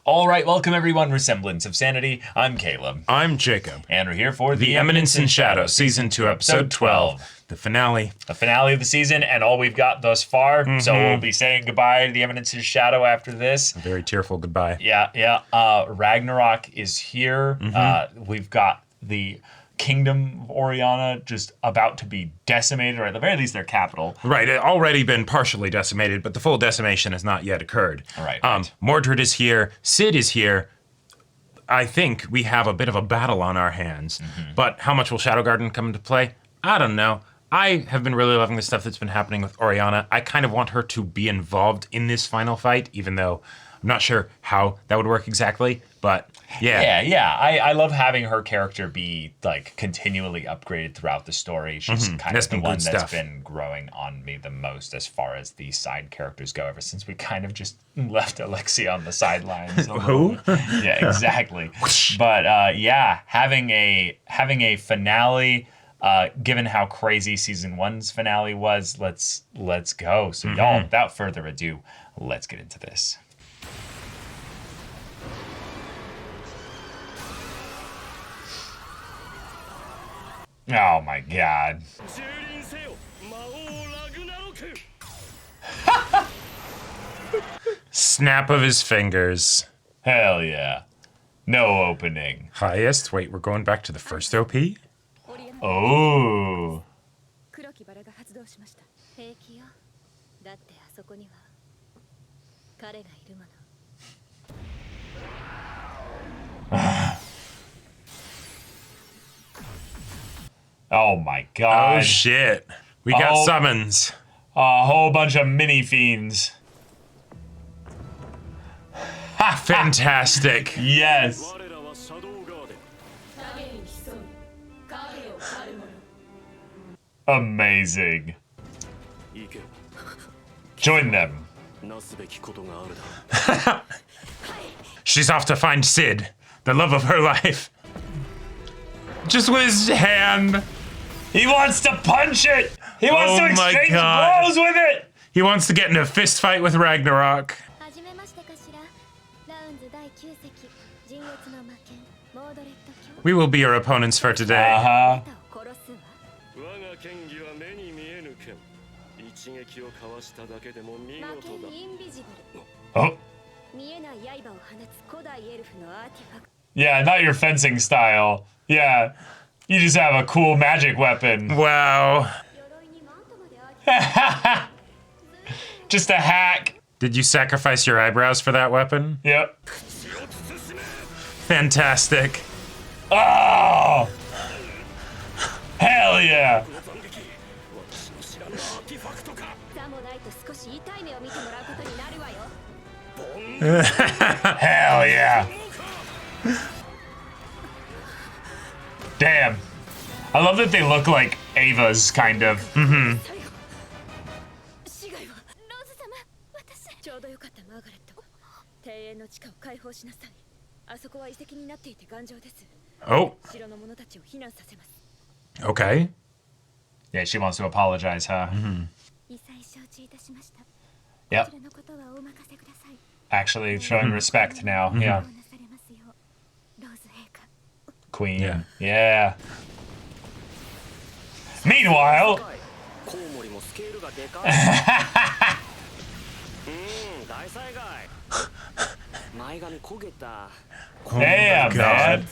All right, welcome everyone. We're Semblance of Sanity. I'm Caleb. I'm Jacob. And we're here for The Eminence in Shadow, Season 2, Episode 12. The finale. The finale of the season and all we've got thus far. So we'll be saying goodbye to the Eminence in Shadow after this. A very tearful goodbye. Yeah. Ragnarok is here. We've got the Kingdom of Oriana just about to be decimated, or at the very least their capital. Right, it already been partially decimated, but the full decimation has not yet occurred. Right. Mordred is here, Cid is here. I think we have a bit of a battle on our hands. But how much will Shadow Garden come into play? I don't know. I have been really loving the stuff that's been happening with Oriana. I kind of want her to be involved in this final fight, even though I'm not sure how that would work exactly, but yeah. I love having her character be like continually upgraded throughout the story. She's kind of the one that's been growing on me the most as far as the side characters go, ever since we kind of just left Alexia on the sidelines. Who? Yeah, exactly. But having a finale, given how crazy season 1's finale was, let's go. So y'all, without further ado, let's get into this. Oh my god. Snap of his fingers. Hell yeah. No opening. Highest? Wait, we're going back to the first OP? Oh. Oh my god. Oh shit. We got summons. A whole bunch of mini fiends. Fantastic. Yes. Amazing. Join them. She's off to find Cid, the love of her life. Just with his hand. He wants to punch it. He wants to exchange blows with it. He wants to get in a fist fight with Ragnarok. We will be your opponents for today. Oh. Yeah, not your fencing style. Yeah, you just have a cool magic weapon. Wow. Just a hack. Did you sacrifice your eyebrows for that weapon? Yep. Fantastic. Oh! Hell yeah. Hell yeah. Damn. I love that they look like Ava's, kind of. Oh. Okay. Yeah, she wants to apologize, huh? Yep. Actually showing respect now. Yeah. Queen. Yeah. Meanwhile. Damn, man.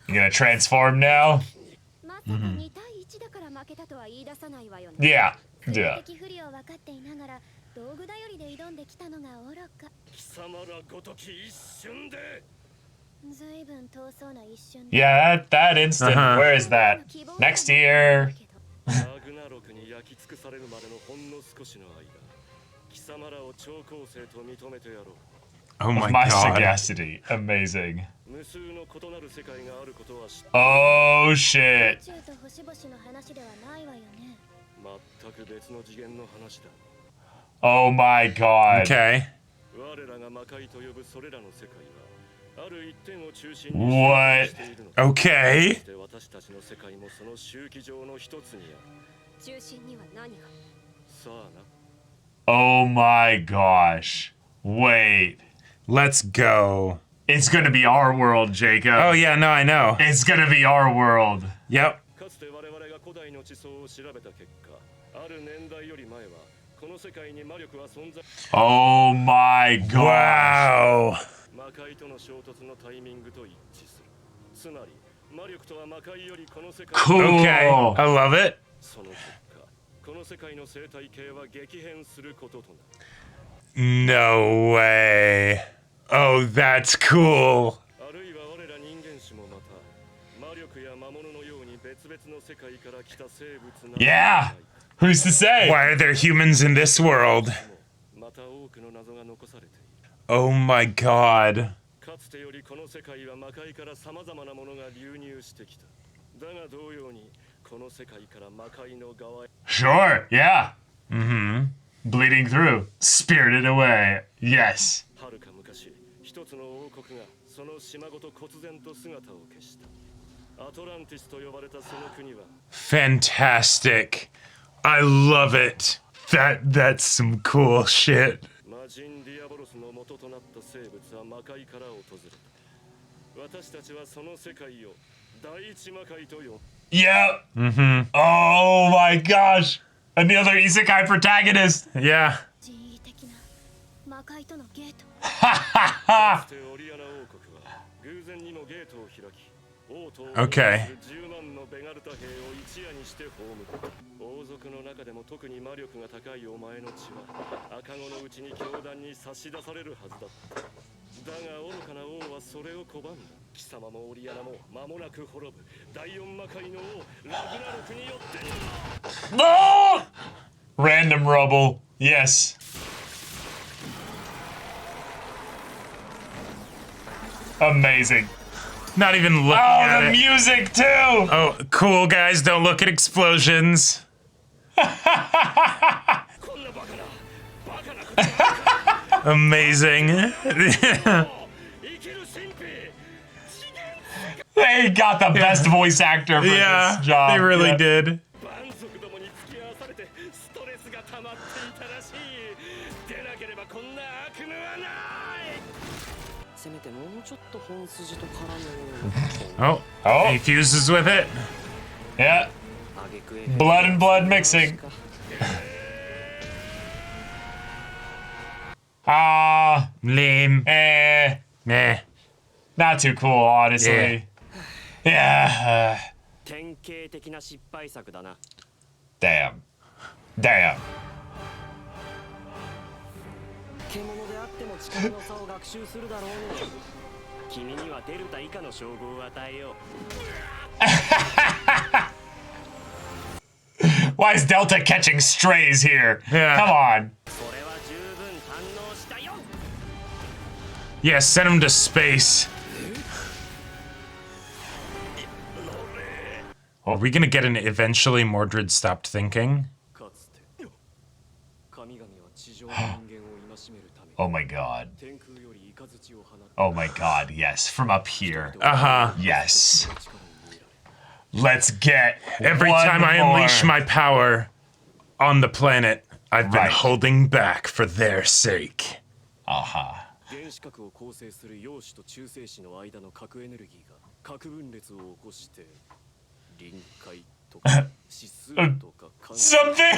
You gonna transform now? Yeah. Yeah. Yeah, that instant. Where is that? Next year. Oh my My god. sagacity. Amazing. Oh shit. Oh my god. Okay. What? Okay. Oh my gosh. Wait. Let's go. It's gonna be our world, Jacob. Oh yeah, no, I know. It's gonna be our world. Yep. Oh my gosh. Wow. Cool. Okay. I love it. No way. Oh, that's cool. Yeah. Who's to say? Why are there humans in this world? Oh my god. Sure, yeah. Mm-hmm. Bleeding through. Spirited away. Yes. Fantastic. I love it. That's some cool shit. Yep. Mm-hmm. Oh my gosh. Another isekai protagonist. Yeah. Okay. No! Random rubble. Yes. Amazing. Not even looking Oh, at the it. music too. Oh, cool, guys. Don't look at explosions. Amazing. They got the best voice actor for Yeah, this job. they really Yeah. did. Oh, he fuses with it. Yeah. Blood and blood mixing. Lame. Nah. Not too cool, honestly. Yeah. Damn. Damn. Why is Delta catching strays here? Yeah. Come on. Yeah, send him to space. Are we gonna get an eventually Mordred stopped thinking? Oh my god. Oh my god, yes. From up here. Uh-huh. Yes. Let's get Every one time I more. unleash my power on the planet, I've been Right. holding back for their sake. Uh-huh. Something.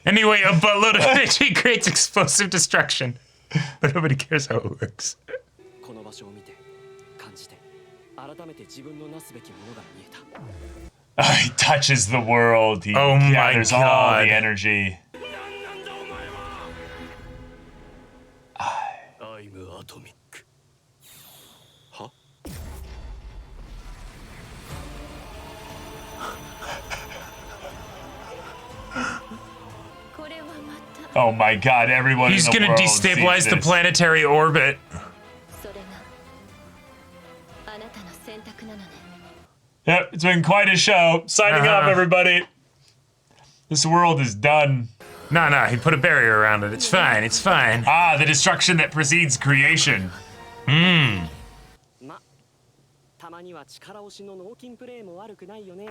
Anyway, a buttload of energy creates explosive destruction. But nobody cares how it works. He touches the world. He Oh my gathers all God. the energy. Oh my god, everyone He's in the gonna world destabilize sees the this. planetary orbit. Yep, it's been quite a show. Signing Uh-huh. off, everybody. This world is done. No, he put a barrier around it. It's fine, it's fine. Ah, the destruction that precedes creation. ま、たまには力押しの脳筋プレーも悪くないよね。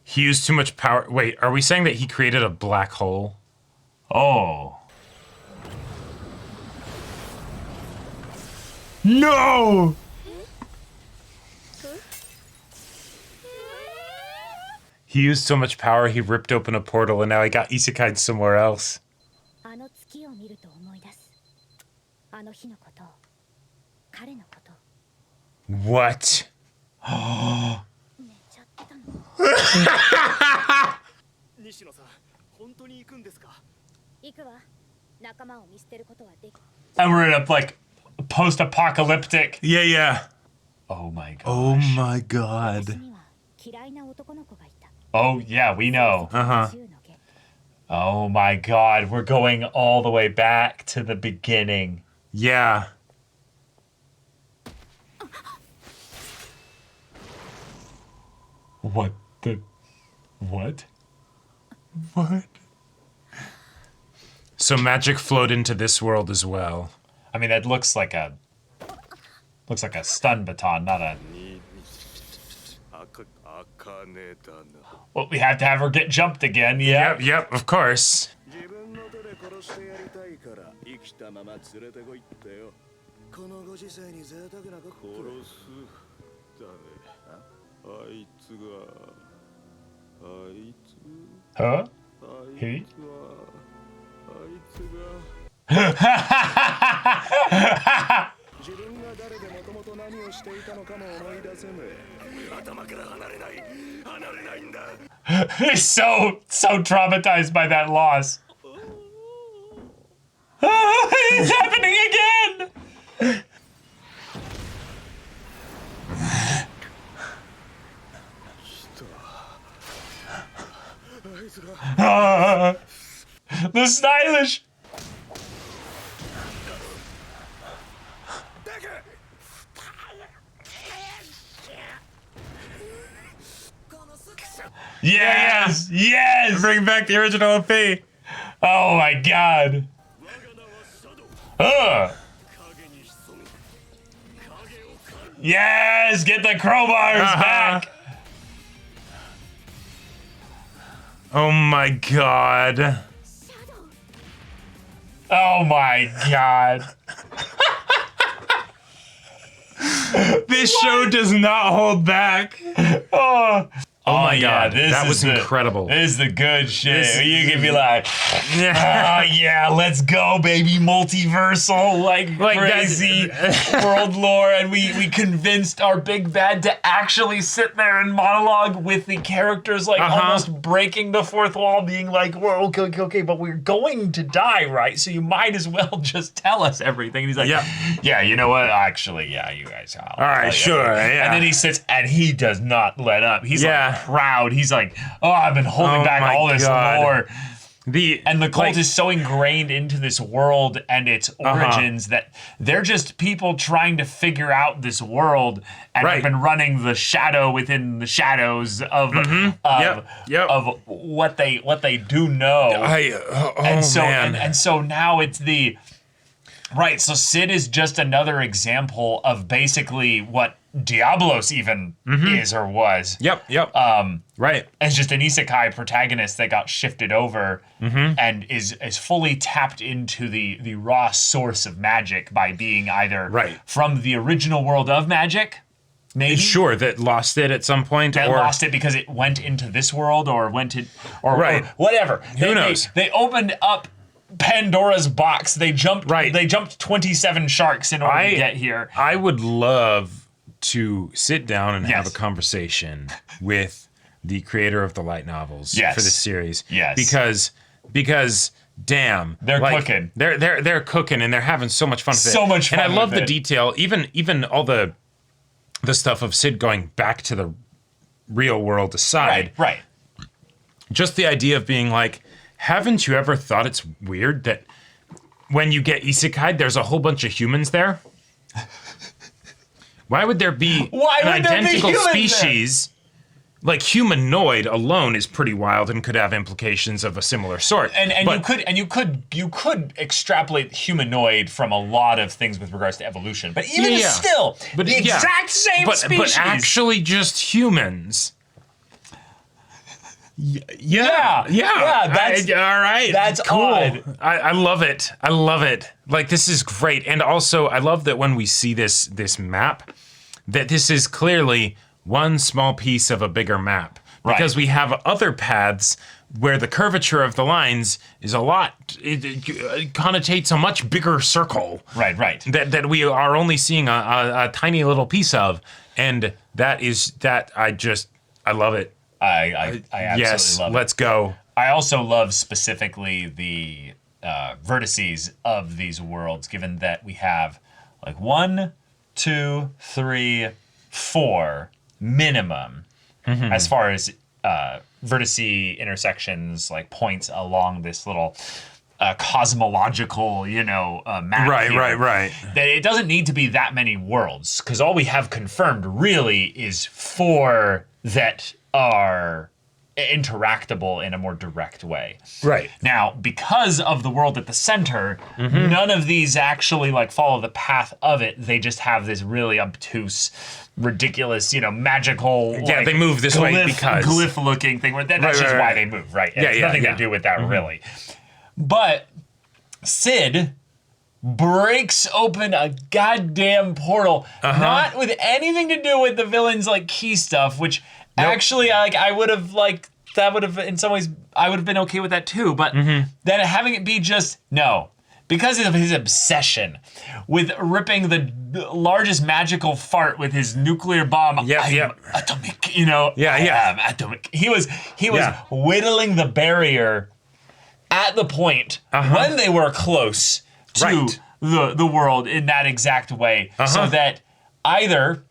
He used too much power. Wait, are we saying that he created a black hole? Oh. No! He used so much power, he ripped open a portal, and now he got isekai'd somewhere else. あの月を見ると思い出す。あの日のこと、彼のこと。 What? 寝ちゃってたの。西野さん、本当に行くんですか？行くわ。仲間を見捨てることはでき。 And we're in a, like, post-apocalyptic... Yeah. Oh my gosh. Oh my god. 私には嫌いな男の子がいた。 Oh, yeah, we know. Uh-huh. 銃の下 Oh my god, we're going all the way back to the beginning. Yeah. What the... What? What? So magic flowed into this world as well. I mean, that looks like a... Looks like a stun baton, not a... Well, we have to have her get jumped again, yeah. Yep, of course. 自分の手で殺してやりたいから生きたまま連れてこいってよ。このご時世に贅沢なこと殺すだね。あいつがあいつ Huh? あい He? つはあいつが自分が誰でもともと何をしていたのかも思い出せねえ。頭から離れないんだ。 He's so traumatized by that loss. Oh, it's happening again! The stylish. Yes, yes. Bring back the original OP. Oh my god. Yes, get the crowbars back. Oh my god. Oh my god. This show does not hold back. Oh my god, this that is was incredible. This is the good shit. This You is- can be like, oh yeah, let's go, baby, multiversal, like crazy world lore, and we convinced our big bad to actually sit there and monologue with the characters, like almost breaking the fourth wall, being like, well, okay, but we're going to die, right? So you might as well just tell us everything. And he's like, yeah, you know what? Actually, yeah, you guys. All right, sure, yeah. And then he sits and he does not let up. He's like proud. He's like, oh, I've been holding back all this lore. And the cult is so ingrained into this world and its origins that they're just people trying to figure out this world and have been running the shadow within the shadows of of what they do know. And so now it's the so Sid is just another example of basically what Diablos even is or was. As just an isekai protagonist that got shifted over and is fully tapped into the raw source of magic by being either from the original world of magic, maybe Sure, that lost it at some point, that or lost it because it went into this world or went to or whatever. Who knows? They opened up Pandora's box. They jumped 27 sharks in order to get here. I would love to sit down and have a conversation with the creator of the light novels for this series. Because damn, they're cooking. They're cooking and they're having so much fun with it. So much fun. And I love with the it. detail, even all the stuff of Sid going back to the real world aside. Right. Just the idea of being like, haven't you ever thought it's weird that when you get isekai'd, there's a whole bunch of humans there? Why would there be an identical species like humanoid alone is pretty wild and could have implications of a similar sort. And you could extrapolate humanoid from a lot of things with regards to evolution. But even still, the exact same species. But actually just humans. Yeah. That's all right. That's cool. odd. I love it. I love it. Like, this is great. And also, I love that when we see this map, that this is clearly one small piece of a bigger map. Because we have other paths where the curvature of the lines is a lot, it connotates a much bigger circle. Right. That we are only seeing a tiny little piece of. And I love it. I absolutely love it. Let's go. I also love specifically the vertices of these worlds, given that we have like 1, 2, 3, 4 minimum as far as vertice intersections, like points along this little cosmological, map. Right. That it doesn't need to be that many worlds, because all we have confirmed really is 4 that are interactable in a more direct way. Right. Now, because of the world at the center, none of these actually like follow the path of it. They just have this really obtuse, ridiculous, magical. Yeah, they move this way because glyph-looking thing. That's just why they move, right? It has nothing to do with that, really. But Sid breaks open a goddamn portal, not with anything to do with the villain's like key stuff, which. Actually, I would have that would have in some ways I would have been okay with that too. But then having it be just because of his obsession with ripping the largest magical fart with his nuclear bomb. Atomic, atomic. He was whittling the barrier at the point when they were close to the world in that exact way, so that either.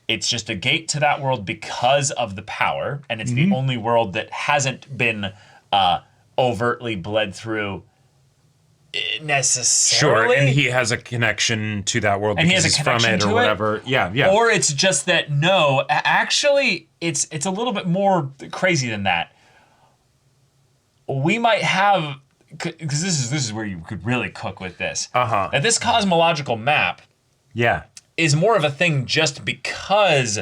It's just a gate to that world because of the power, and it's the only world that hasn't been overtly bled through necessarily. Sure, and he has a connection to that world, and because he has a he's from connection it to or whatever. It. Yeah. Or it's just that actually, it's a little bit more crazy than that. We might have, because this is where you could really cook with this. That this cosmological map. Is more of a thing just because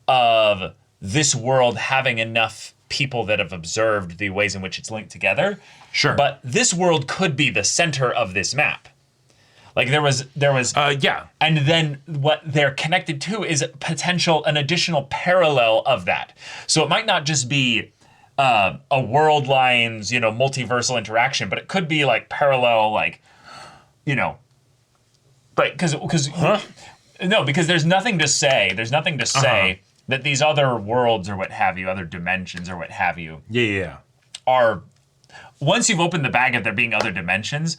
of this world having enough people that have observed the ways in which it's linked together. Sure. But this world could be the center of this map. Like there was and then what they're connected to is an additional parallel of that. So it might not just be a world lines, multiversal interaction, but it could be like parallel, like, but because there's nothing to say that these other worlds or what have you, other dimensions or what have you, are, once you've opened the bag of there being other dimensions,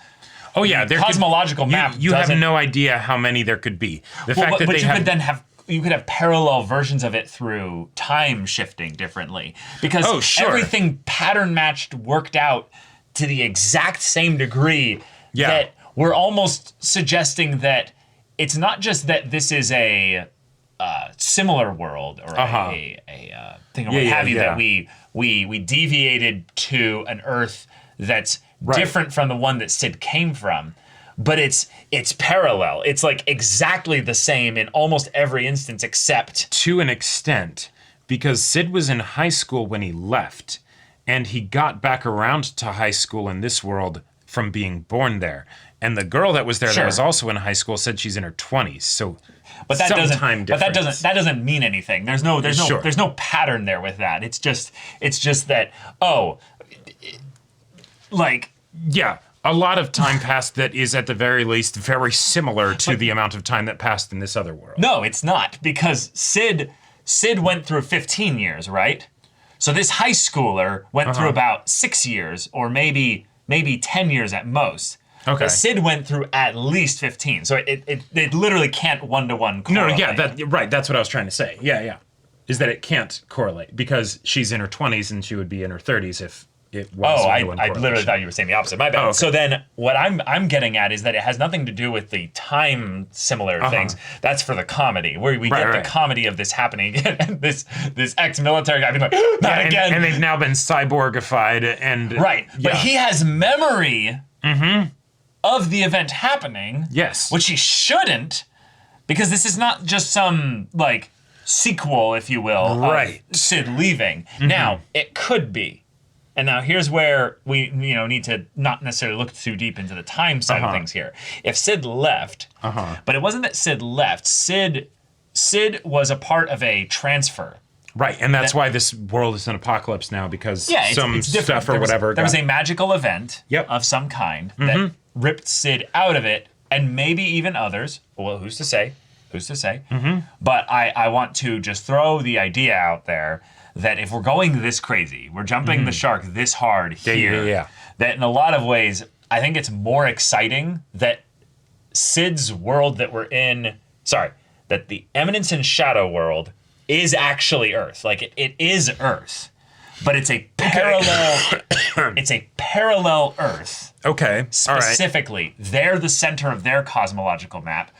the cosmological map you have no idea how many there could be. You could have parallel versions of it through time shifting differently, because everything pattern matched worked out to the exact same degree that we're almost suggesting that it's not just that this is a similar world or a thing or what have you, that we deviated to an Earth that's different from the one that Sid came from, but it's parallel. It's like exactly the same in almost every instance, except to an extent, because Sid was in high school when he left, and he got back around to high school in this world from being born there. And the girl that was there that was also in high school said she's in her 20s. So but that doesn't mean anything. There's no pattern there with that. It's just that a lot of time passed that is at the very least very similar to the amount of time that passed in this other world. No, it's not, because Sid went through 15 years, right? So this high schooler went through about 6 years, or maybe 10 years at most. Okay. Sid went through at least 15, so it literally can't one-to-one correlate. That's what I was trying to say. Is that it can't correlate, because she's in her 20s and she would be in her 30s if it was. Oh, window and I literally correlation. thought you were saying the opposite. My bad. Oh, okay. So then what I'm getting at is that it has nothing to do with the time similar things. That's for the comedy, where we get right. the comedy of this happening and this ex-military guy being like, not and, again. and they've now been cyborgified and Right. yeah. But he has memory of the event happening. Yes. Which he shouldn't, because this is not just some like sequel, if you will, Right. of Sid leaving. Now, it could be. And now here's where we need to not necessarily look too deep into the time side of things here. If Sid left, but it wasn't that Sid left. Sid was a part of a transfer. Right, and that's why this world is an apocalypse now, because some it's different. stuff or whatever. There was a magical event Yep. of some kind that ripped Sid out of it, and maybe even others. Well, who's to say? Who's to say? But I want to just throw the idea out there that if we're going this crazy, we're jumping the shark this hard here, Yeah. that in a lot of ways, I think it's more exciting that Sid's world that we're in, that the Eminence and Shadow world is actually Earth. Like it is Earth, but it's a parallel. It's a parallel Earth. Okay. All right. Specifically, they're the center of their cosmological map.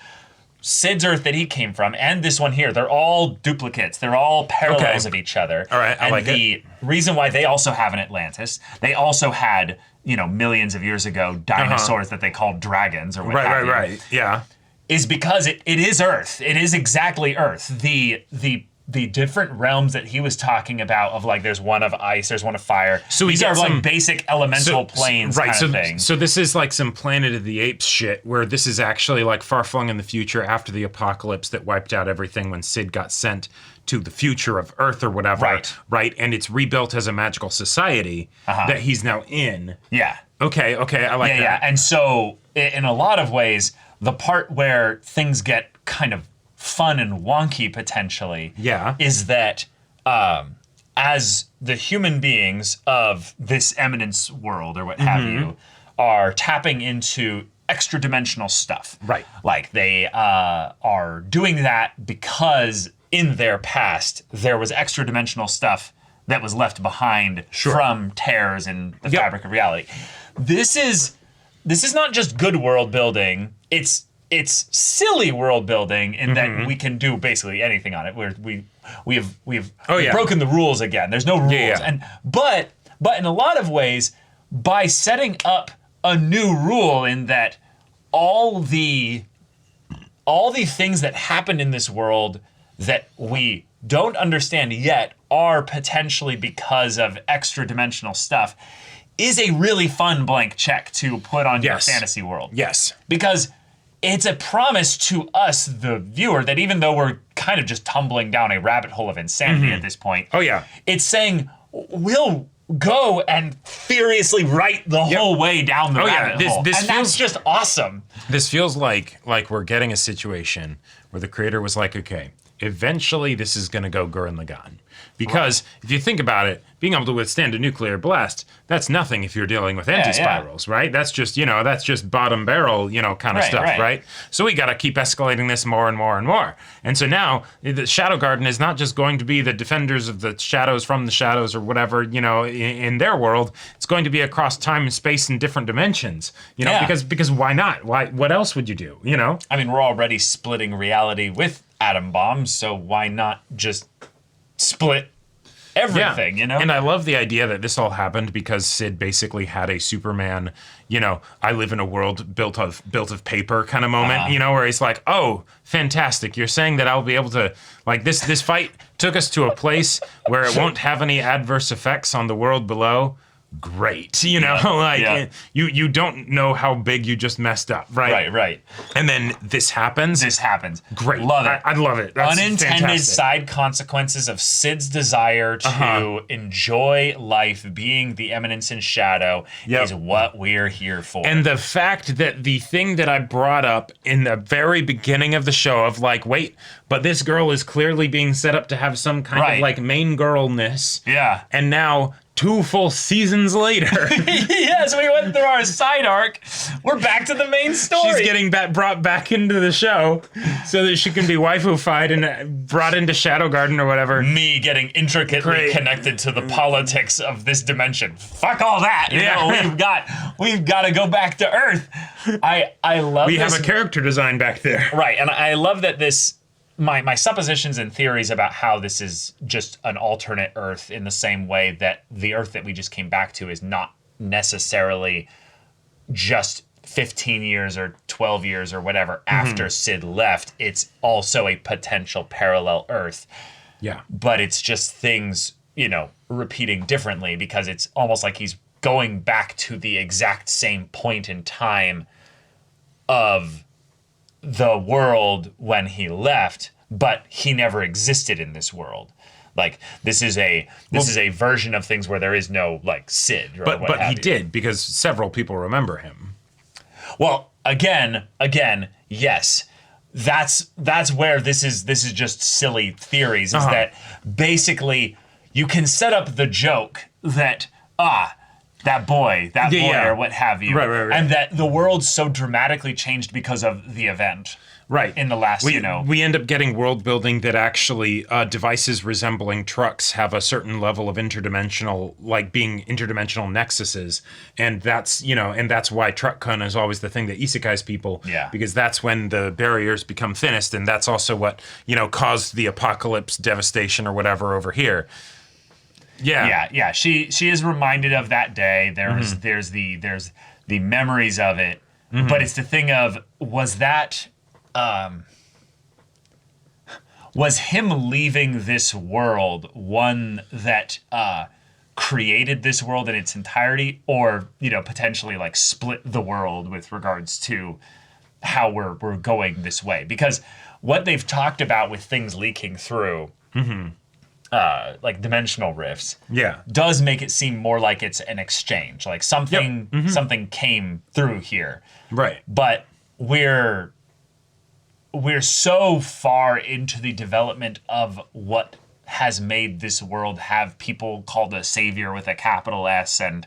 Sid's Earth that he came from, and this one here, they're all duplicates. They're all parallels of each other. All right, I like the reason why they also have an Atlantis, they also had, millions of years ago, dinosaurs that they called dragons or what have you. Right. Yeah. Is because it is Earth. It is exactly Earth. The different realms that he was talking about of like there's one of ice, there's one of fire. So we these get are some- like basic elemental planes right, kind of thing. So this is like some Planet of the Apes shit, where this is actually like far flung in the future after the apocalypse that wiped out everything when Sid got sent to the future of Earth or whatever. Right. And it's rebuilt as a magical society that he's now in. Yeah. Okay, I like that. Yeah. And so in a lot of ways, the part where things get kind of fun and wonky potentially is that as the human beings of this Eminence world or what have you are tapping into extra dimensional stuff. Right. Like they are doing that because in their past there was extra dimensional stuff that was left behind from tears in the fabric of reality. This is not just good world building. It's silly world building in that we can do basically anything on it. We've broken the rules again. There's no rules. Yeah. But in a lot of ways, by setting up a new rule in that all the things that happen in this world that we don't understand yet are potentially because of extra dimensional stuff is a really fun blank check to put on your fantasy world. Yes. Because it's a promise to us, the viewer, that even though we're kind of just tumbling down a rabbit hole of insanity at this point, it's saying we'll go and furiously write the whole way down the rabbit hole. And that's just awesome. This feels like we're getting a situation where the creator was like, okay, eventually this is going to go Gurren Lagann. Because if you think about it, being able to withstand a nuclear blast, that's nothing if you're dealing with anti-spirals, right? That's just, that's just bottom barrel, kind of stuff, right? So we got to keep escalating this more and more and more. And so now the Shadow Garden is not just going to be the defenders of the shadows from the shadows or whatever, in their world. It's going to be across time and space in different dimensions, because why not? What else would you do, I mean, we're already splitting reality with atom bombs, so why not just split everything, And I love the idea that this all happened because Sid basically had a Superman, I live in a world built of paper kind of moment, where he's like, oh, fantastic. You're saying that I'll be able to, like, this fight took us to a place where it won't have any adverse effects on the world below. Great, you don't know how big you just messed up, right? Right. And then this happens. Great. Love it. I love it. That's unintended fantastic. Side consequences of Sid's desire to enjoy life, being the Eminence in Shadow, is what we're here for. And the fact that the thing that I brought up in the very beginning of the show of like, wait, but this girl is clearly being set up to have some kind of like main girlness. Yeah. And now 2 full seasons later. Yes, we went through our side arc. We're back to the main story. She's getting brought back into the show so that she can be waifu-fied and brought into Shadow Garden or whatever. Me getting intricately connected to the politics of this dimension. Fuck all that. You know, we've got to go back to Earth. I love We this. have a character design back there. Right, and I love that this my suppositions and theories about how this is just an alternate Earth in the same way that the Earth that we just came back to is not necessarily just 15 years or 12 years or whatever after Sid left. It's also a potential parallel Earth. Yeah. But it's just things, you know, repeating differently because it's almost like he's going back to the exact same point in time of the world when he left, but he never existed in this world. Like this is a version of things where there is no like Sid. Or But he did because several people remember him. Well, again, yes. That's where this is just silly theories. Is that basically you can set up the joke that that boy or what have you. Right. And that the world's so dramatically changed because of the event. Right. In the last, we end up getting world building that actually devices resembling trucks have a certain level of interdimensional, like being interdimensional nexuses. And that's why TruckCon is always the thing that isekais people. Yeah. Because that's when the barriers become thinnest. And that's also what, caused the apocalypse devastation or whatever over here. Yeah. She is reminded of that day. There's the memories of it, but it's the thing of was him leaving this world one that created this world in its entirety, or potentially like split the world with regards to how we're going this way? Because what they've talked about with things leaking through. Like dimensional rifts, does make it seem more like it's an exchange, like something came through here, right? But we're so far into the development of what has made this world have people called a savior with a capital S, and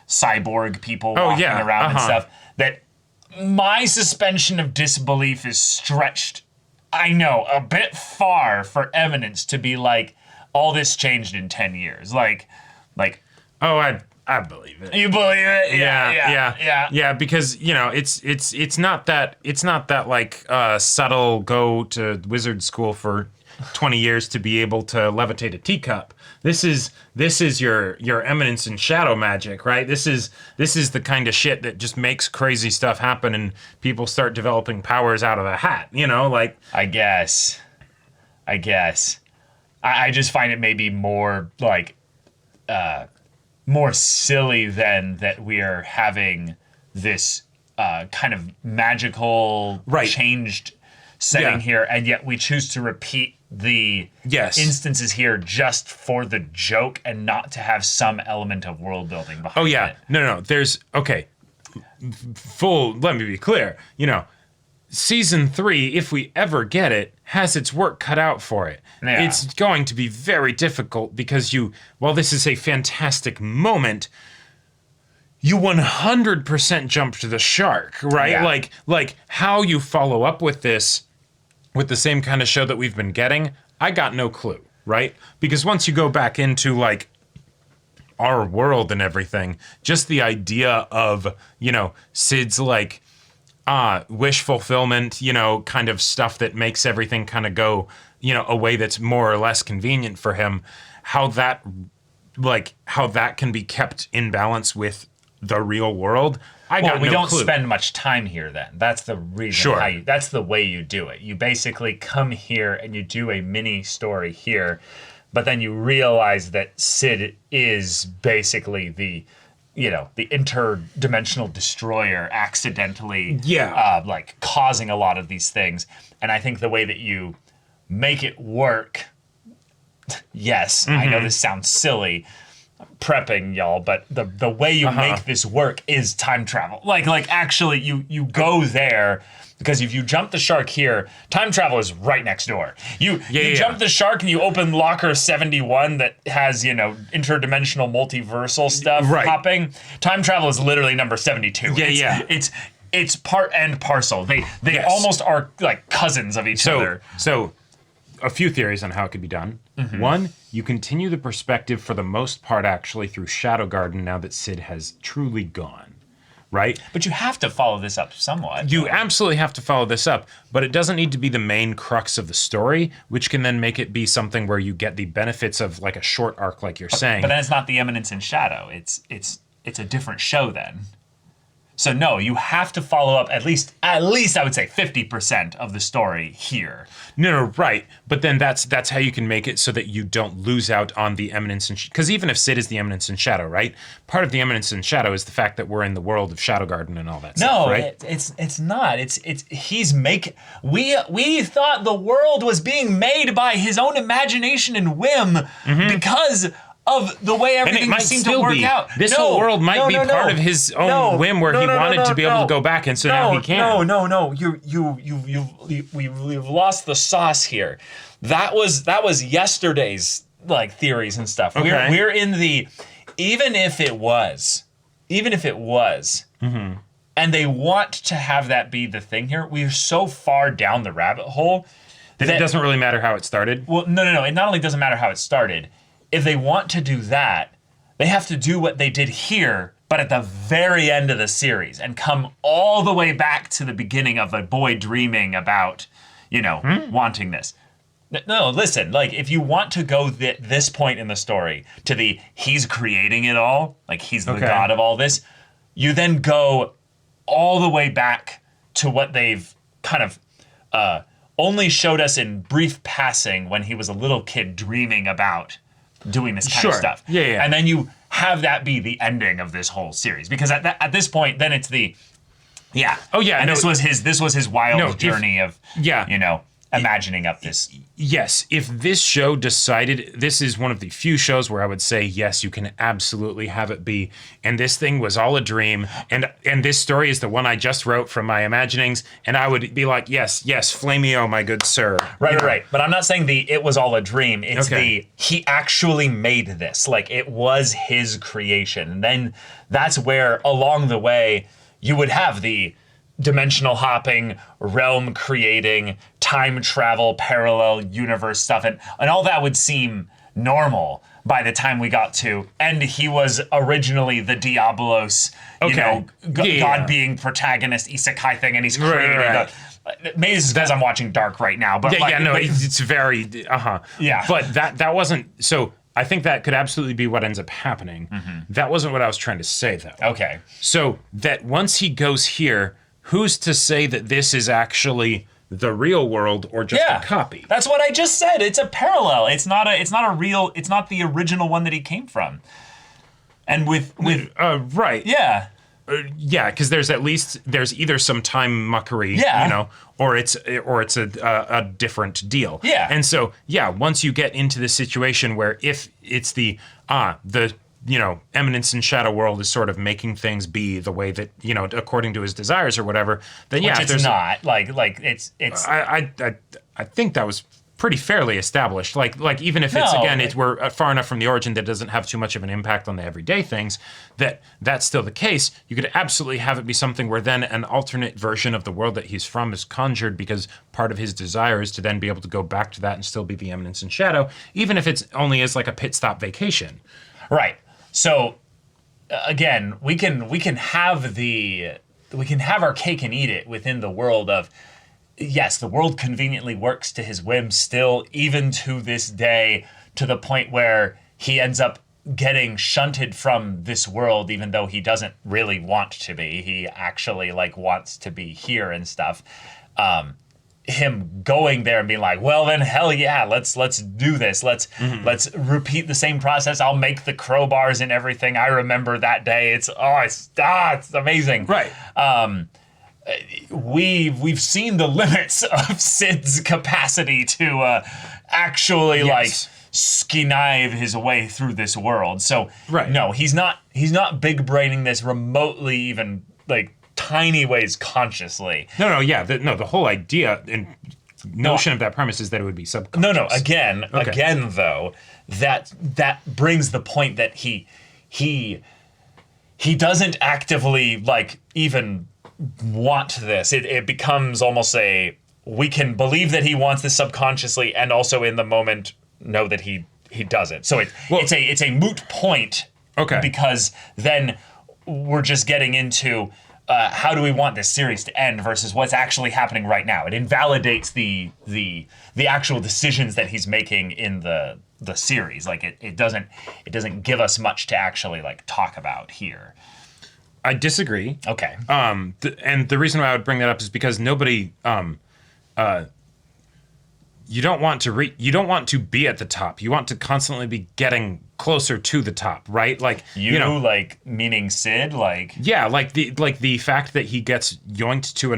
cyborg people walking around and stuff, that my suspension of disbelief is stretched, I know, a bit far for Eminence to be like, all this changed in 10 years. Like. Oh, I believe it. You believe it? Yeah. Because it's not that like subtle go to wizard school for 20 years to be able to levitate a teacup. This is your Eminence and shadow magic, right? This is the kind of shit that just makes crazy stuff happen and people start developing powers out of a hat, like. I guess. I just find it maybe more like, more silly than that we are having this kind of magical changed setting here, and yet we choose to repeat the instances here just for the joke and not to have some element of world building behind it. No. There's let me be clear. Season 3, if we ever get it, has its work cut out for it. Yeah. It's going to be very difficult because while this is a fantastic moment, you 100% jump to the shark, right? Yeah. Like how you follow up with this with the same kind of show that we've been getting, I got no clue, right? Because once you go back into like our world and everything, just the idea of, Sid's like wish fulfillment, kind of stuff that makes everything kind of go, a way that's more or less convenient for him, how that can be kept in balance with the real world. We don't spend much time here then. That's the reason. Sure. That's the way you do it. You basically come here and you do a mini story here, but then you realize that Sid is basically the interdimensional destroyer accidentally like causing a lot of these things. And I think the way that you make it work, I know this sounds silly, prepping y'all, but the way you make this work is time travel. Like actually you go there, because if you jump the shark here, time travel is right next door. You jump the shark and you open locker 71 that has, interdimensional multiversal stuff popping. Time travel is literally number 72. It's part and parcel. They almost are like cousins of each other. So a few theories on how it could be done. One, you continue the perspective for the most part actually through Shadow Garden now that Sid has truly gone, right? But you have to follow this up somewhat. You absolutely have to follow this up, but it doesn't need to be the main crux of the story, which can then make it be something where you get the benefits of like a short arc, like you're saying. But then it's not the Eminence in Shadow. It's a different show then. So no, you have to follow up at least I would say 50% of the story here. No, right. But then that's how you can make it so that you don't lose out on the Eminence in because even if Sid is the Eminence in Shadow, right? Part of the Eminence in Shadow is the fact that we're in the world of Shadow Garden and all that stuff, right? It's not. We thought the world was being made by his own imagination and whim because of the way everything seemed to work out. This whole world might be part of his own whim where he wanted to be able to go back, and so now he can. No. We've lost the sauce here. That was yesterday's like theories and stuff. Okay. We're in the even if it was, and they want to have that be the thing here. We're so far down the rabbit hole that it doesn't really matter how it started. Well, no. It not only doesn't matter how it started. If they want to do that, they have to do what they did here, but at the very end of the series, and come all the way back to the beginning of a boy dreaming about, wanting this. No, listen, like if you want to go this point in the story to the he's creating it all, like he's the god of all this, you then go all the way back to what they've kind of only showed us in brief passing when he was a little kid dreaming about doing this kind of stuff. Yeah. And then you have that be the ending of this whole series, because at this point, then it's the And this was his wild journey of imagining up this. Yes, if this show decided, this is one of the few shows where I would say, yes, you can absolutely have it be, and this thing was all a dream, and this story is the one I just wrote from my imaginings, and I would be like, yes, flameo, my good sir. Right. But I'm not saying it was all a dream. It's he actually made this. Like, it was his creation. And then that's where, along the way, you would have the dimensional hopping, realm creating, time travel, parallel universe stuff, and all that would seem normal by the time we got to, and he was originally the Diabolos, God being protagonist isekai thing, and he's creating maybe this is because I'm watching Dark right now, but it's very But that wasn't so. I think that could absolutely be what ends up happening. That wasn't what I was trying to say, though. Okay. So that once he goes here, who's to say that this is actually the real world or just a copy? That's what I just said. It's a parallel. It's not the original one that he came from. And with right. Yeah. Because there's either some time muckery, or it's a different deal. Yeah. And so, once you get into the situation where if it's the Eminence in Shadow World is sort of making things be the way that, according to his desires or whatever, then it's not. It's I think that was pretty fairly established. Like even if we're far enough from the origin that doesn't have too much of an impact on the everyday things, that's still the case. You could absolutely have it be something where then an alternate version of the world that he's from is conjured because part of his desire is to then be able to go back to that and still be the Eminence in Shadow, even if it's only as like a pit stop vacation. Right. So again, we can have our cake and eat it within the world of, yes, the world conveniently works to his whim still, even to this day, to the point where he ends up getting shunted from this world, even though he doesn't really want to be. He actually wants to be here and stuff. Him going there and being like, well then hell yeah, let's do this. Let's repeat the same process. I'll make the crowbars and everything. I remember that day. It's amazing. Right. We've seen the limits of Sid's capacity to actually skeinive his way through this world. So Right. no, he's not big braining this remotely, even like tiny ways consciously. No, yeah. The whole idea and notion of that premise is that it would be subconscious. No. Again, though, that brings the point that he doesn't actively like even want this. It becomes almost we can believe that he wants this subconsciously, and also in the moment know that he doesn't. So it's a moot point. Okay. Because then we're just getting into how do we want this series to end versus what's actually happening right now. It invalidates the actual decisions that he's making in the series. Like it doesn't give us much to actually like talk about here. I disagree. Okay. And the reason why I would bring that up is because nobody you don't want to be at the top. You want to constantly be getting closer to the top, right? Like like meaning Sid, like yeah, like the fact that he gets yoinked to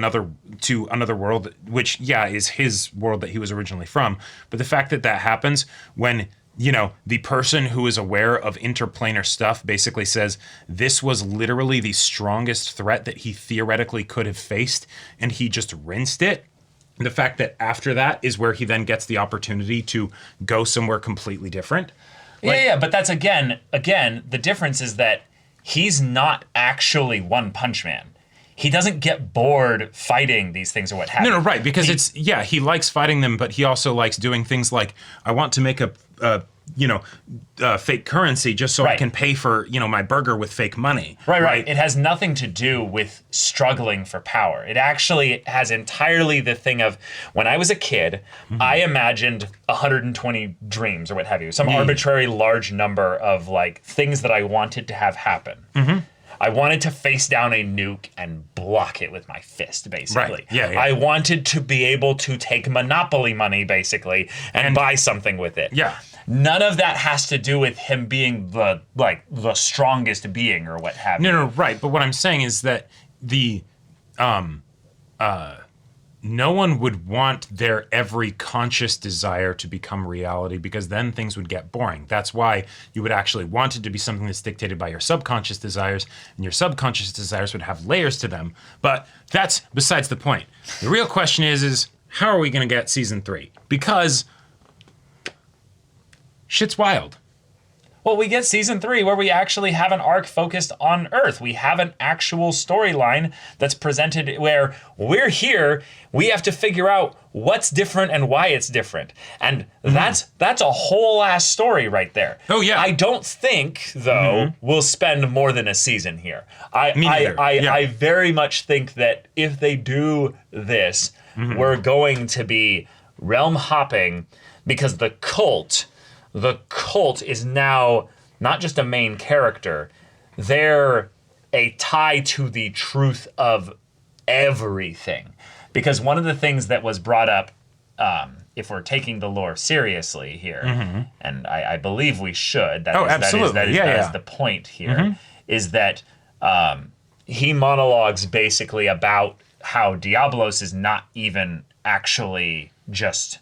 another world, which is his world that he was originally from, but the fact that happens when the person who is aware of interplanar stuff basically says this was literally the strongest threat that he theoretically could have faced, and he just rinsed it. The fact that after that is where he then gets the opportunity to go somewhere completely different. But that's again, the difference is that he's not actually One Punch Man. He doesn't get bored fighting these things or what have you. No, right, because he likes fighting them, but he also likes doing things like, I want to make a fake currency just so I can pay for, my burger with fake money. Right. It has nothing to do with struggling for power. It actually has entirely the thing of, when I was a kid, I imagined 120 dreams or what have you, some arbitrary large number of like things that I wanted to have happen. I wanted to face down a nuke and block it with my fist, basically. Right. Yeah. I wanted to be able to take Monopoly money, basically, and buy something with it. Yeah. None of that has to do with him being the strongest being or what have you. No, right. But what I'm saying is that no one would want their every conscious desire to become reality, because then things would get boring. That's why you would actually want it to be something that's dictated by your subconscious desires, and your subconscious desires would have layers to them. But that's besides the point. The real question is how are we going to get season 3? Because shit's wild. Well, we get season 3 where we actually have an arc focused on Earth. We have an actual storyline that's presented where we're here. We have to figure out what's different and why it's different. And that's a whole ass story right there. Oh, yeah. I don't think, though, we'll spend more than a season here. I very much think that if they do this, we're going to be realm hopping, because the cult is now not just a main character, they're a tie to the truth of everything. Because one of the things that was brought up, if we're taking the lore seriously here, and I believe we should, absolutely. that is the point here, is that he monologues basically about how Diablos is not even actually just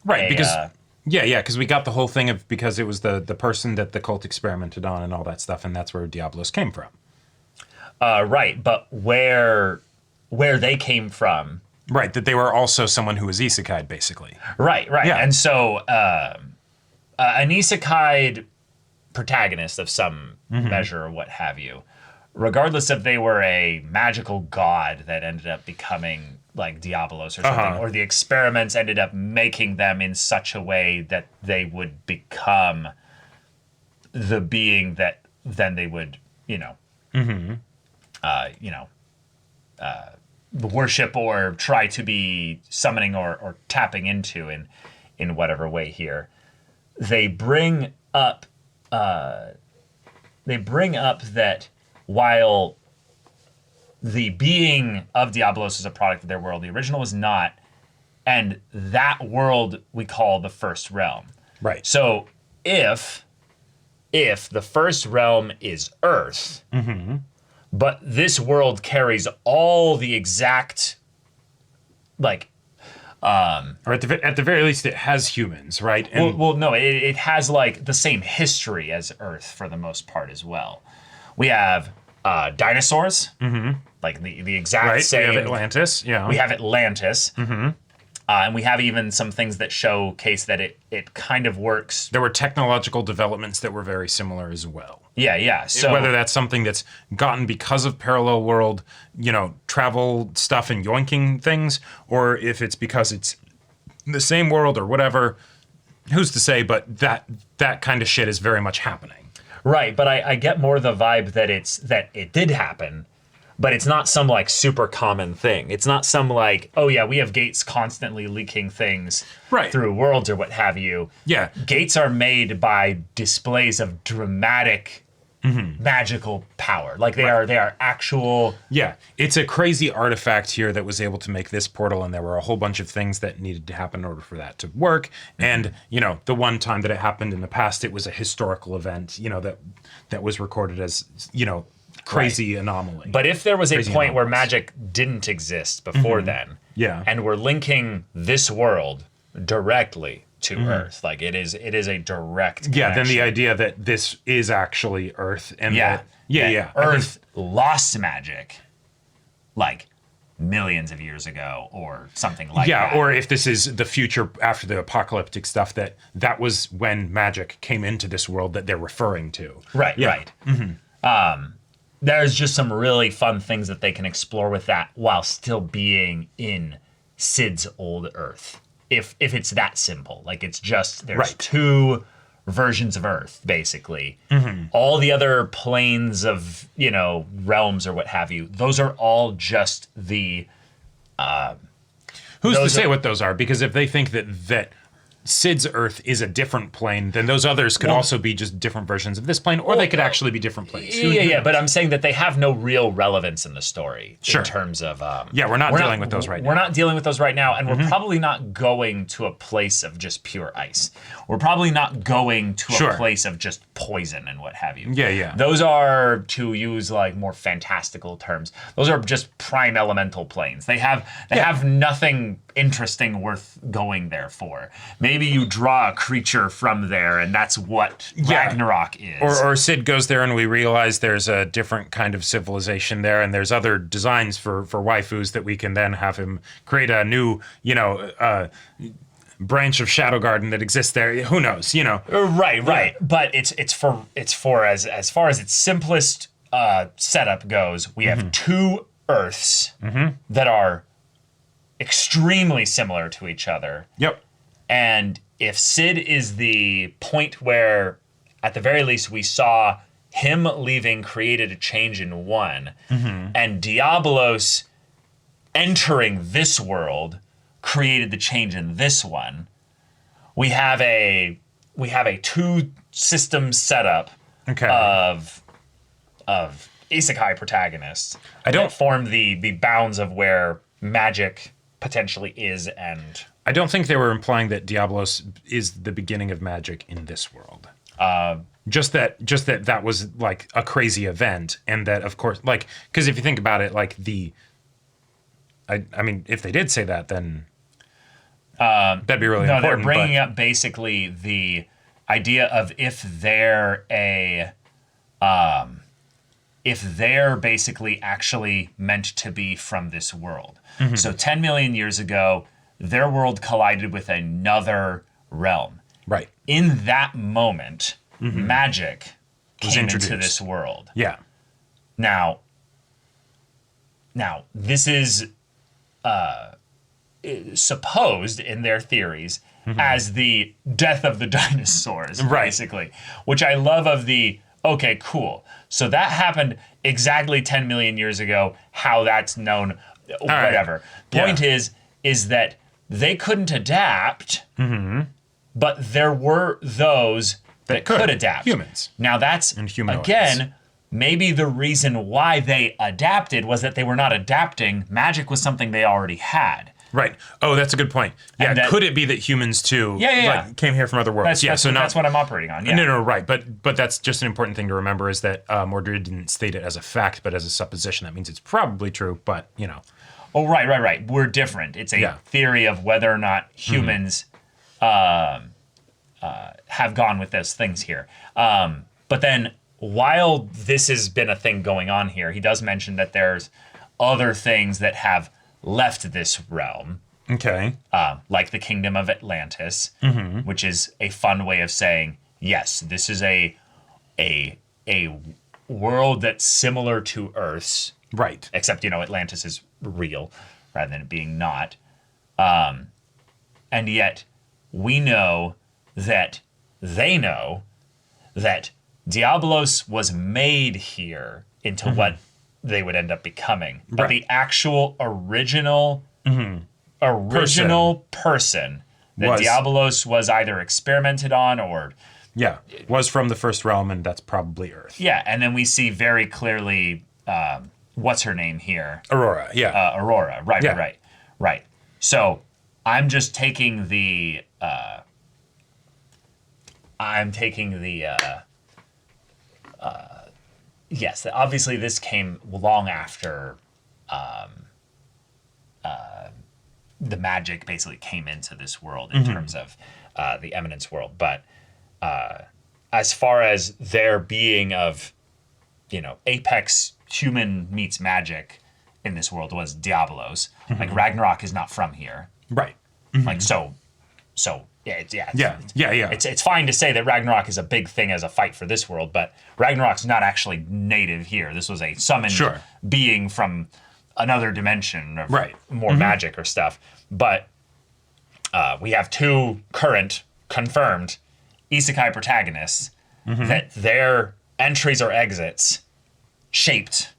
because we got the whole thing of, because it was the person that the cult experimented on and all that stuff, and that's where Diablos came from. Right, but where they came from. Right, that they were also someone who was isekai'd, basically. Right. Yeah. And so an isekai'd protagonist of some measure or what have you, regardless if they were a magical god that ended up becoming like Diablos or something, or the experiments ended up making them in such a way that they would become the being that then they would, worship or try to be summoning or tapping into in whatever way here. They bring up that while the being of Diablos is a product of their world, the original was not, and that world we call the first realm. Right. So if the first realm is Earth, but this world carries all the exact, like, Or at the very least, it has humans, right? And Well, no, it has like the same history as Earth for the most part as well. We have dinosaurs, like the exact right, same. we have Atlantis. Yeah, We have Atlantis. And we have even some things that showcase that it kind of works. there were technological developments that were very similar as well. Yeah. So Whether that's something that's gotten because of parallel world, travel stuff and yoinking things, or if it's because it's the same world or whatever, who's to say? But that kind of shit is very much happening. right, but I get more the vibe that it did happen, but it's not some like super common thing. It's not some like, oh yeah, we have gates constantly leaking things Right. through worlds or what have you. Yeah. Gates are made by displays of dramatic magical power. Like they are actual. Yeah, it's a crazy artifact here that was able to make this portal, and there were a whole bunch of things that needed to happen in order for that to work. And the one time that it happened in the past, it was a historical event, that was recorded as crazy anomaly. But if there was a Crazy point where anomalies. magic didn't exist before then, Yeah. and we're linking this world directly to Earth, like it is a direct yeah, then the connection. idea that this is actually Earth, and yeah that, yeah, that I think- Earth lost magic like millions of years ago or something like that. yeah, or if this is the future after the apocalyptic stuff, that was when magic came into this world that they're referring to. Right, Yeah. right. There's just some really fun things that they can explore with that while still being in Sid's old Earth. If it's that simple, like it's just there's Right. two versions of Earth basically. Mm-hmm. All the other planes of realms or what have you, those are all just the. Who's to Those say are- what those are? Because if they think that Sid's Earth is a different plane, then those others could also be just different versions of this plane, or they could actually be different planes. Yeah, but I'm saying that they have no real relevance in the story Sure. in terms of. Yeah, we're not dealing with those right now. We're not dealing with those right now, and we're probably not going to a place of just pure ice. We're probably not going to Sure. a place of just poison and what have you. Yeah. Those are, to use like more fantastical terms, those are just prime elemental planes. They have nothing interesting worth going there for. Maybe you draw a creature from there, and that's what Ragnarok is. Or Sid goes there and we realize there's a different kind of civilization there, and there's other designs for waifus that we can then have him create a new, branch of Shadow Garden that exists there. Who knows, Right. But it's for as far as its simplest setup goes, we have two Earths that are extremely similar to each other. Yep. And if Sid is the point where, at the very least, we saw him leaving created a change in one, and Diabolos entering this world created the change in this one, we have a two system setup Okay. of isekai protagonists that form the bounds of where magic potentially is. And I don't think they were implying that Diablos is the beginning of magic in this world. Just that was like a crazy event, and that of course, like, because if you think about it, like I mean, if they did say that, then that'd be really no, important. they're bringing up basically the idea of if they're basically actually meant to be from this world. So 10 million years ago, their world collided with another realm. Right. In that moment, magic Was came into introduced. this world. Yeah. Now, this is supposed in their theories as the death of the dinosaurs, Right. basically, which I love of the, okay, cool. So that happened exactly 10 million years ago, how that's known, whatever. Yeah. Point is that they couldn't adapt, but there were those that could adapt. Humans. Now that's, And humanoids. again, maybe the reason why they adapted was that they were not adapting. Magic was something they already had. Right. Oh, that's a good point. Yeah. And that- Could it be that humans too Yeah. came here from other worlds? That's what I'm operating on. Yeah. No, right. But that's just an important thing to remember is that Mordred didn't state it as a fact, but as a supposition. That means it's probably true, but Oh, right. We're different. It's a theory of whether or not humans have gone with those things here. But then while this has been a thing going on here, he does mention that there's other things that have left this realm. Okay. Like the Kingdom of Atlantis, which is a fun way of saying, yes, this is a world that's similar to Earth's. Right. Except, Atlantis is real rather than it being not. And yet we know that they know that Diablos was made here into what they would end up becoming. But the actual original person that Diablos was either experimented on or... Yeah, was from the first realm, and that's probably Earth. Yeah, and then we see very clearly... what's her name here? Aurora, yeah. Aurora, right. So I'm just taking the... yes, obviously this came long after the magic basically came into this world in terms of the Eminence world. But as far as their being of, apex human meets magic in this world was Diablos. Like Ragnarok is not from here. Right. Like so yeah. It's fine to say that Ragnarok is a big thing as a fight for this world, but Ragnarok's not actually native here. This was a summoned being from another dimension of more magic or stuff. But we have two current confirmed isekai protagonists that their entries or exits shaped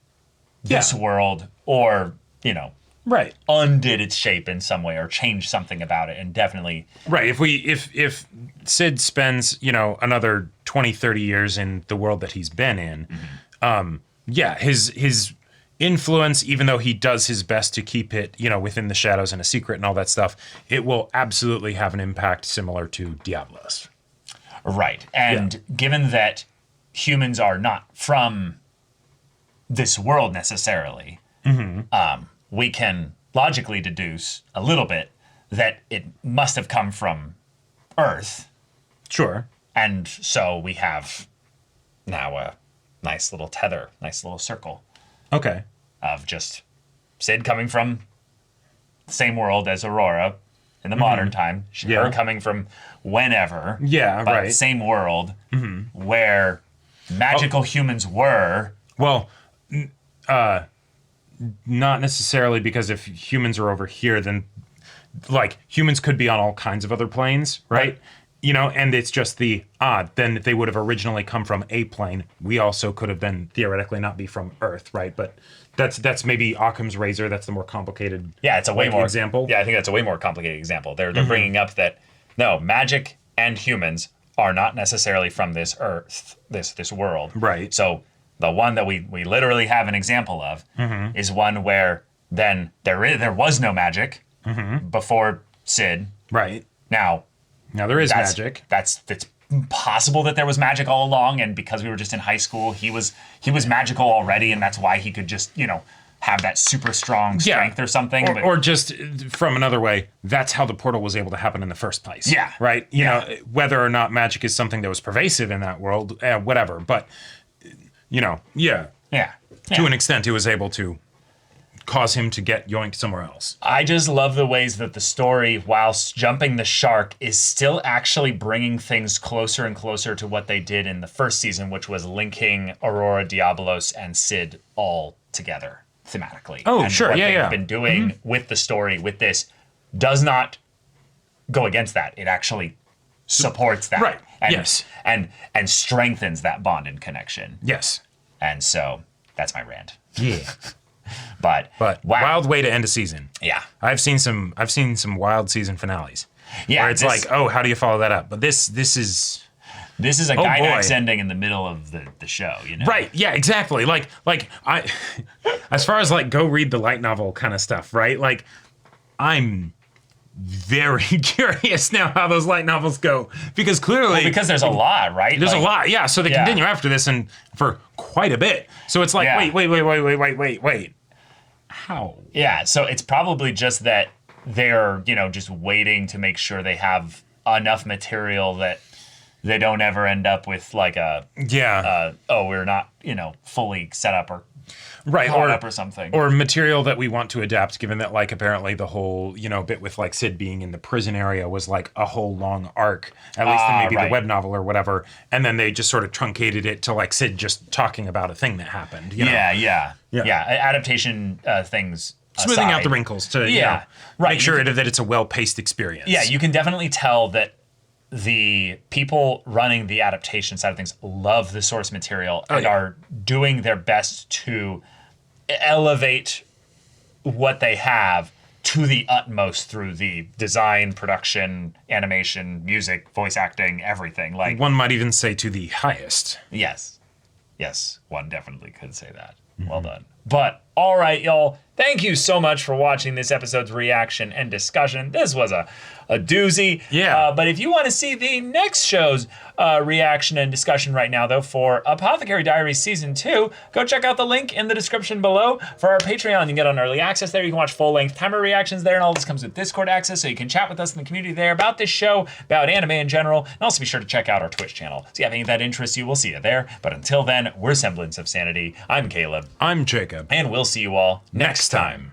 this world or, undid its shape in some way or changed something about it, and definitely... Right, if Sid spends, another 20, 30 years in the world that he's been in, his influence, even though he does his best to keep it, within the shadows and a secret and all that stuff, it will absolutely have an impact similar to Diablos. Right, and given that humans are not from this world necessarily, we can logically deduce a little bit that it must have come from Earth. Sure. And so we have now a nice little tether, nice little circle. Okay. Of just Sid coming from the same world as Aurora in the modern time. Her coming from whenever. Yeah, but right. Same world where magical humans were. Well, not necessarily, because if humans are over here, then humans could be on all kinds of other planes, right? And it's just then they would have originally come from a plane. We also could have been theoretically not be from Earth, right? But that's maybe Occam's razor. That's the more complicated. Yeah, it's a way more example. Yeah, I think that's a way more complicated example. They're bringing up that no, magic and humans are not necessarily from this Earth, this world. Right. So the one that we literally have an example of is one where then there was no magic before Sid. Right. Now there is magic. It's possible that there was magic all along, and because we were just in high school, he was magical already, and that's why he could just have that super strong strength or something. Or just from another way, that's how the portal was able to happen in the first place. Yeah. Right. You know, whether or not magic is something that was pervasive in that world, whatever. But to an extent, it was able to cause him to get yoinked somewhere else. I just love the ways that the story, whilst jumping the shark, is still actually bringing things closer and closer to what they did in the first season, which was linking Aurora, Diablos, and Sid all together thematically. Oh, and sure, what yeah, they've yeah. been doing with the story, with this, does not go against that. It actually supports that. Right, And, yes. And strengthens that bond and connection. Yes. And so, that's my rant. Yeah. But wow. Wild way to end a season. Yeah. I've seen some wild season finales. Yeah. Where it's how do you follow that up? But this is a Gynax ending in the middle of the show, Right, yeah, exactly. Like I as far as go read the light novel kind of stuff, right? I'm very curious now how those light novels go, because clearly because there's a lot, right? There's a lot, yeah. So they continue after this and for quite a bit. So it's wait. How? Yeah, so it's probably just that they're, just waiting to make sure they have enough material that they don't ever end up with like we're not, fully set up or right, caught up or something. Or material that we want to adapt, given that like apparently the whole, bit with like Sid being in the prison area was like a whole long arc, at least in maybe right. the web novel or whatever. And then they just sort of truncated it to like Sid just talking about a thing that happened. Yeah. Adaptation things. Smoothing aside, out the wrinkles to right. make sure that it's a well-paced experience. Yeah, you can definitely tell that the people running the adaptation side of things love the source material and are doing their best to elevate what they have to the utmost through the design, production, animation, music, voice acting, everything. Like one might even say to the highest. Yes, one definitely could say that. Well done. But all right, y'all. Thank you so much for watching this episode's reaction and discussion. This was a doozy. Yeah. But if you want to see the next show's reaction and discussion right now, though, for Apothecary Diaries Season 2, go check out the link in the description below for our Patreon. You can get on early access there. You can watch full-length timer reactions there, and all this comes with Discord access, so you can chat with us in the community there about this show, about anime in general, and also be sure to check out our Twitch channel. So if you have anything that interests you, we'll see you there. But until then, we're Semblance of Sanity. I'm Caleb. I'm Jacob. And we'll see you all next time.